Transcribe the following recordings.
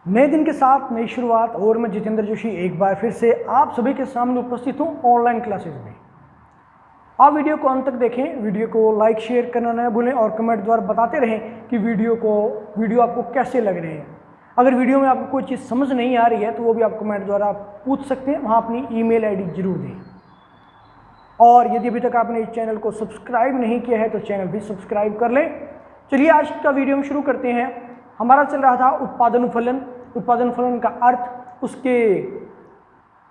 नए दिन के साथ नई शुरुआत और मैं जितेंद्र जोशी एक बार फिर से आप सभी के सामने उपस्थित हूँ ऑनलाइन क्लासेस में। आप वीडियो को अंत तक देखें, वीडियो को लाइक शेयर करना न भूलें और कमेंट द्वारा बताते रहें कि वीडियो आपको कैसे लग रहे हैं। अगर वीडियो में आपको कोई चीज़ समझ नहीं आ रही है तो वो भी आप कमेंट द्वारा पूछ सकते हैं, वहाँ अपनी ईमेल आईडी जरूर दें। और यदि अभी तक आपने इस चैनल को सब्सक्राइब नहीं किया है तो चैनल भी सब्सक्राइब कर लें। चलिए आज का वीडियो हम शुरू करते हैं। हमारा चल रहा था उत्पादन फलन। उत्पादन फलन का अर्थ, उसके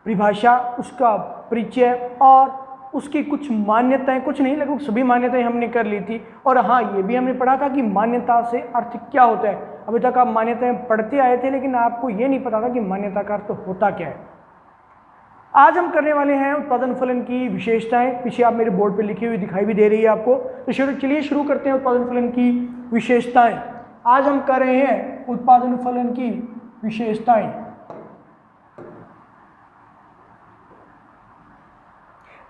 परिभाषा, उसका परिचय और उसकी कुछ मान्यताएं, कुछ नहीं लगभग सभी मान्यताएं हमने कर ली थी। और हाँ, ये भी हमने पढ़ा था कि मान्यता से अर्थ क्या होता है। अभी तक आप मान्यताएं पढ़ते आए थे लेकिन आपको ये नहीं पता था कि मान्यता का अर्थ होता क्या है। आज हम करने वाले हैं उत्पादन फलन की विशेषताएं। पीछे आप मेरे बोर्ड पे लिखी हुई दिखाई भी दे रही है आपको। तो चलिए शुरू करते हैं उत्पादन फलन की विशेषताएं। आज हम कर रहे हैं उत्पादन फलन की विशेषताएं।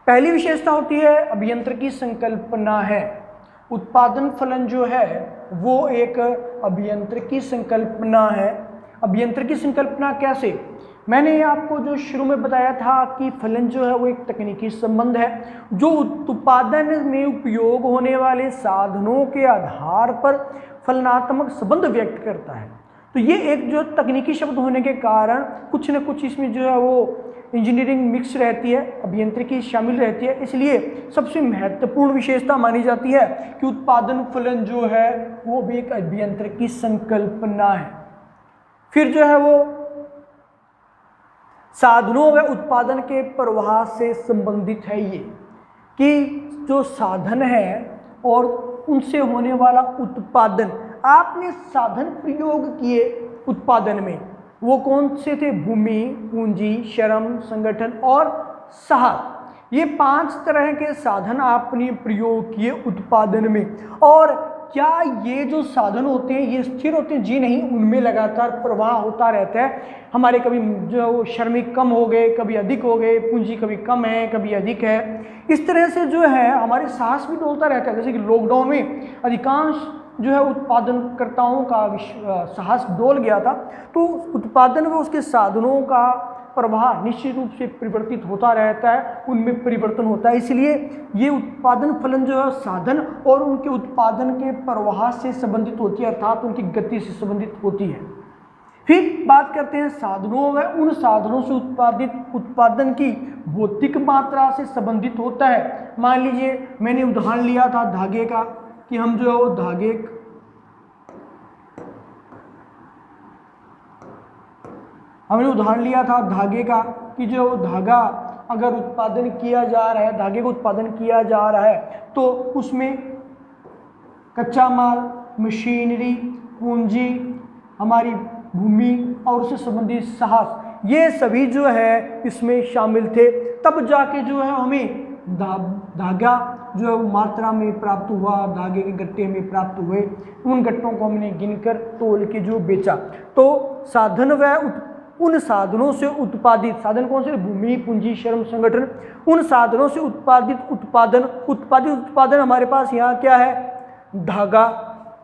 पहली विशेषता होती है अभियंत्रिकी संकल्पना है। उत्पादन फलन जो है वो एक अभियंत्रिकी संकल्पना है। अभियंत्रिकी संकल्पना कैसे? मैंने आपको जो शुरू में बताया था कि फलन जो है वो एक तकनीकी संबंध है जो उत्पादन में उपयोग होने वाले साधनों के आधार पर फलनात्मक संबंध व्यक्त करता है। तो ये एक जो तकनीकी शब्द होने के कारण कुछ न कुछ इसमें जो है वो इंजीनियरिंग मिक्स रहती है, अभियंत्रिकी शामिल रहती है। इसलिए सबसे महत्वपूर्ण विशेषता मानी जाती है कि उत्पादन फलन जो है वो भी एक अभियंत्रिकी संकल्पना है। फिर जो है वो साधनों व उत्पादन के प्रवाह से संबंधित है। ये कि जो साधन है और उनसे होने वाला उत्पादन, आपने साधन प्रयोग किए उत्पादन में, वो कौन से थे? भूमि, पूंजी, श्रम, संगठन और साहस। ये 5 तरह के साधन आपने प्रयोग किए उत्पादन में। और क्या ये जो साधन होते हैं ये स्थिर होते हैं? जी नहीं, उनमें लगातार प्रवाह होता रहता है। हमारे कभी जो है वो श्रमिक कम हो गए, कभी अधिक हो गए, पूंजी कभी कम है, कभी अधिक है। इस तरह से जो है हमारे साहस भी डोलता रहता है। जैसे कि लॉकडाउन में अधिकांश जो है उत्पादनकर्ताओं का साहस डोल गया था। तो उत्पादन व उसके साधनों का प्रवाह निश्चित रूप से परिवर्तित होता रहता है, उनमें परिवर्तन होता है। इसलिए ये उत्पादन फलन जो है साधन और उनके उत्पादन के प्रवाह से संबंधित होती है, अर्थात उनकी गति से संबंधित होती है। फिर बात करते हैं साधनों व उन साधनों से उत्पादित उत्पादन की भौतिक मात्रा से संबंधित होता है। मान लीजिए मैंने उदाहरण लिया था धागे का कि हम जो है वो हमने उदाहरण लिया था धागे का कि जो धागा अगर उत्पादन किया जा रहा है, धागे को उत्पादन किया जा रहा है तो उसमें कच्चा माल, मशीनरी, पूंजी, हमारी भूमि और उससे संबंधित साहस, ये सभी जो है इसमें शामिल थे। तब जाके जो है हमें धागा जो है मात्रा में प्राप्त हुआ, धागे के गट्टे में प्राप्त हुए। उन गट्टों को हमने गिनकर तोल के जो बेचा। तो साधन व उन साधनों से उत्पादित, साधन कौन से? भूमि, पूंजी, श्रम, संगठन। उन साधनों से उत्पादित उत्पादन हमारे पास यहाँ क्या है? धागा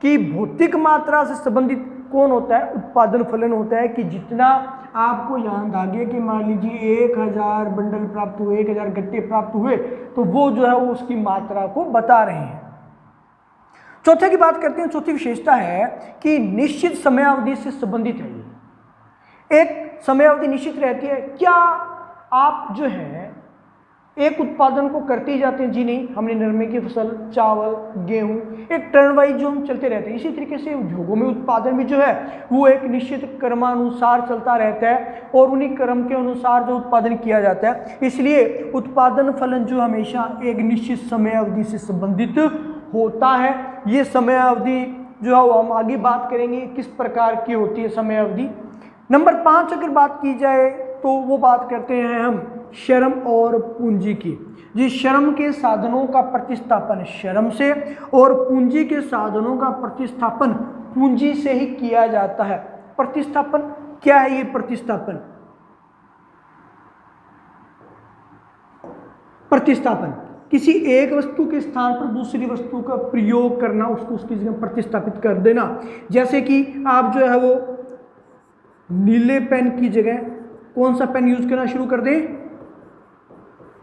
की भौतिक मात्रा से संबंधित कौन होता है? उत्पादन फलन होता है। कि जितना आपको यहाँ धागे के मान लीजिए 1000 बंडल प्राप्त हुए, 1000 गट्टे प्राप्त हुए, तो वो जो है वो उसकी मात्रा को बता रहे हैं। चौथे की बात करते हैं। चौथी विशेषता है कि निश्चित समयावधि से संबंधित है। एक समयावधि निश्चित रहती है। क्या आप जो है एक उत्पादन को करते ही जाते हैं? जी नहीं, हमने नरमे की फसल, चावल, गेहूं, एक टर्न वाइज जो हम चलते रहते हैं। इसी तरीके से उद्योगों में उत्पादन भी जो है वो एक निश्चित क्रमानुसार चलता रहता है और उन्हीं क्रम के अनुसार जो उत्पादन किया जाता है। इसलिए उत्पादन फलन जो हमेशा एक निश्चित समयावधि से संबंधित होता है। ये समयावधि जो है वो हम आगे बात करेंगे किस प्रकार की होती है समयावधि। नंबर 5 अगर बात की जाए तो वो बात करते हैं हम श्रम और पूंजी की। जी, श्रम के साधनों का प्रतिस्थापन श्रम से और पूंजी के साधनों का प्रतिस्थापन पूंजी से ही किया जाता है। प्रतिस्थापन क्या है? ये प्रतिस्थापन किसी एक वस्तु के स्थान पर दूसरी वस्तु का प्रयोग करना, उसको उसकी जगह प्रतिस्थापित कर देना। जैसे कि आप जो है वो नीले पेन की जगह कौन सा पेन यूज करना शुरू कर दें,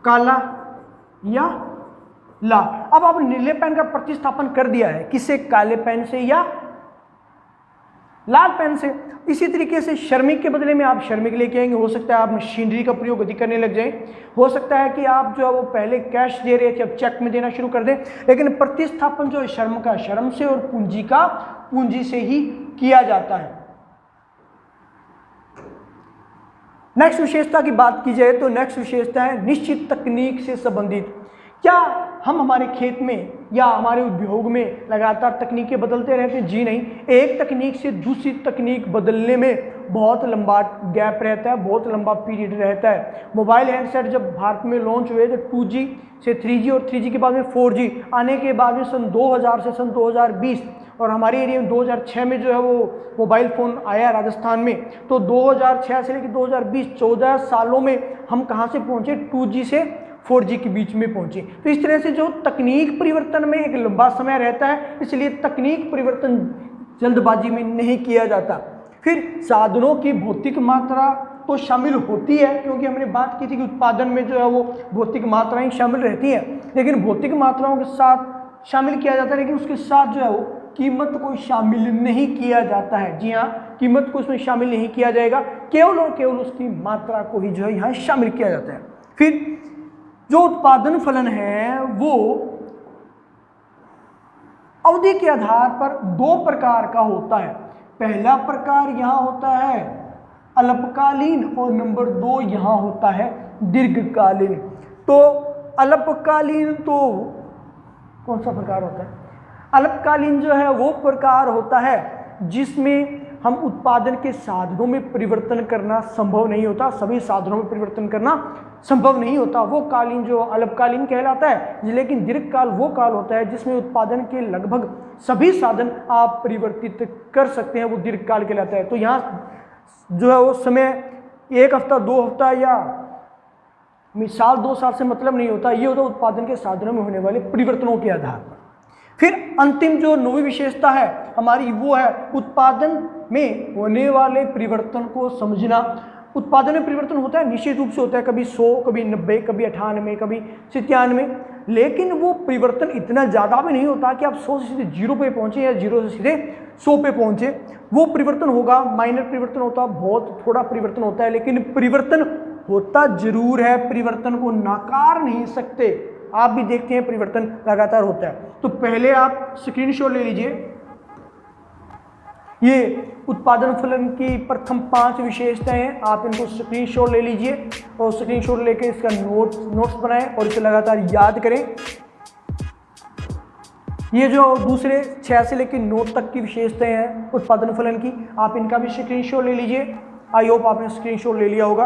काला या लाल। अब आप नीले पेन का प्रतिस्थापन कर दिया है, किससे, काले पेन से या लाल पेन से। इसी तरीके से श्रमिक के बदले में आप श्रमिक लेके आएंगे, हो सकता है आप मशीनरी का प्रयोग अधिक करने लग जाएं, हो सकता है कि आप जो है वो पहले कैश दे रहे थे अब चेक में देना शुरू कर दें, लेकिन प्रतिस्थापन जो है श्रम का श्रम से और पूंजी का पूंजी से ही किया जाता है। नेक्स्ट विशेषता की बात की जाए तो नेक्स्ट विशेषता है निश्चित तकनीक से संबंधित। क्या हम हमारे खेत में या हमारे उद्योग में लगातार तकनीकें बदलते रहते हैं? जी नहीं, एक तकनीक से दूसरी तकनीक बदलने में बहुत लंबा गैप रहता है, बहुत लंबा पीरियड रहता है। मोबाइल हैंडसेट जब भारत में लॉन्च हुए तो 2G से 3G और 3G के बाद में 4G आने के बाद में सन 2000 से सन 2020 और हमारे एरिया में 2006 में जो है वो मोबाइल फ़ोन आया राजस्थान में, तो 2006 से लेकर 2020 14 सालों में हम कहाँ से पहुँचे, 2G से 4G के बीच में पहुंचे। तो इस तरह से जो तकनीक परिवर्तन में एक लंबा समय रहता है, इसलिए तकनीक परिवर्तन जल्दबाजी में नहीं किया जाता। फिर साधनों की भौतिक मात्रा तो शामिल होती है, क्योंकि हमने बात की थी कि उत्पादन में जो है वो भौतिक मात्राएं शामिल रहती हैं, लेकिन भौतिक मात्राओं के साथ शामिल किया जाता है, लेकिन उसके साथ जो है वो कीमत को शामिल नहीं किया जाता है। जी हाँ, कीमत को उसमें शामिल नहीं किया जाएगा, केवल और केवल उसकी मात्रा को ही जो है यहाँ शामिल किया जाता है। फिर जो उत्पादन फलन है वो अवधि के आधार पर दो प्रकार का होता है। पहला प्रकार यहाँ होता है अल्पकालीन और नंबर 2 यहाँ होता है दीर्घकालीन। तो अल्पकालीन तो कौन सा प्रकार होता है? अल्पकालीन जो है वो प्रकार होता है जिसमें हम उत्पादन के साधनों में परिवर्तन करना संभव नहीं होता, सभी साधनों में परिवर्तन करना संभव नहीं होता, वो कालीन जो अल्पकालीन कहलाता है। लेकिन दीर्घकाल वो काल होता है जिसमें उत्पादन के लगभग सभी साधन आप परिवर्तित कर सकते हैं, वो दीर्घकाल कहलाता है। तो यहाँ जो है वो समय 1 हफ्ता 2 हफ्ता या साल 2 साल से मतलब नहीं होता, ये होता उत्पादन के साधनों में होने वाले परिवर्तनों के आधार पर। फिर अंतिम जो नौवीं विशेषता है हमारी वो है उत्पादन में होने वाले परिवर्तन को समझना। उत्पादन में परिवर्तन होता है, निश्चित रूप से होता है, कभी 100, कभी 90, कभी 98, कभी 97, लेकिन वो परिवर्तन इतना ज़्यादा भी नहीं होता कि आप 100 से सीधे 0 पे पहुँचे या 0 से सीधे 100 पे पहुँचे। वो परिवर्तन होगा, माइनर परिवर्तन होता, बहुत थोड़ा परिवर्तन होता है, लेकिन परिवर्तन होता जरूर है, परिवर्तन को नकार नहीं सकते। आप भी देखते हैं परिवर्तन लगातार होता है। तो पहले आप स्क्रीनशॉट ले लीजिए, ये उत्पादन फलन की प्रथम 5 विशेषताएं हैं, आप इनको स्क्रीनशॉट ले लीजिए और स्क्रीनशॉट लेके इसका नोट्स बनाएं और इसे लगातार याद करें। ये जो दूसरे 6 से लेकर 9 तक की विशेषताएं हैं उत्पादन फलन की, आप इनका भी स्क्रीनशॉट ले लीजिए। आई होप आपने स्क्रीनशॉट ले लिया होगा।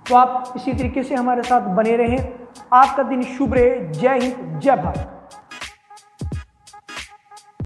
तो आप इसी तरीके से हमारे साथ बने रहें। आपका दिन शुभ रहे। जय हिंद, जय भारत।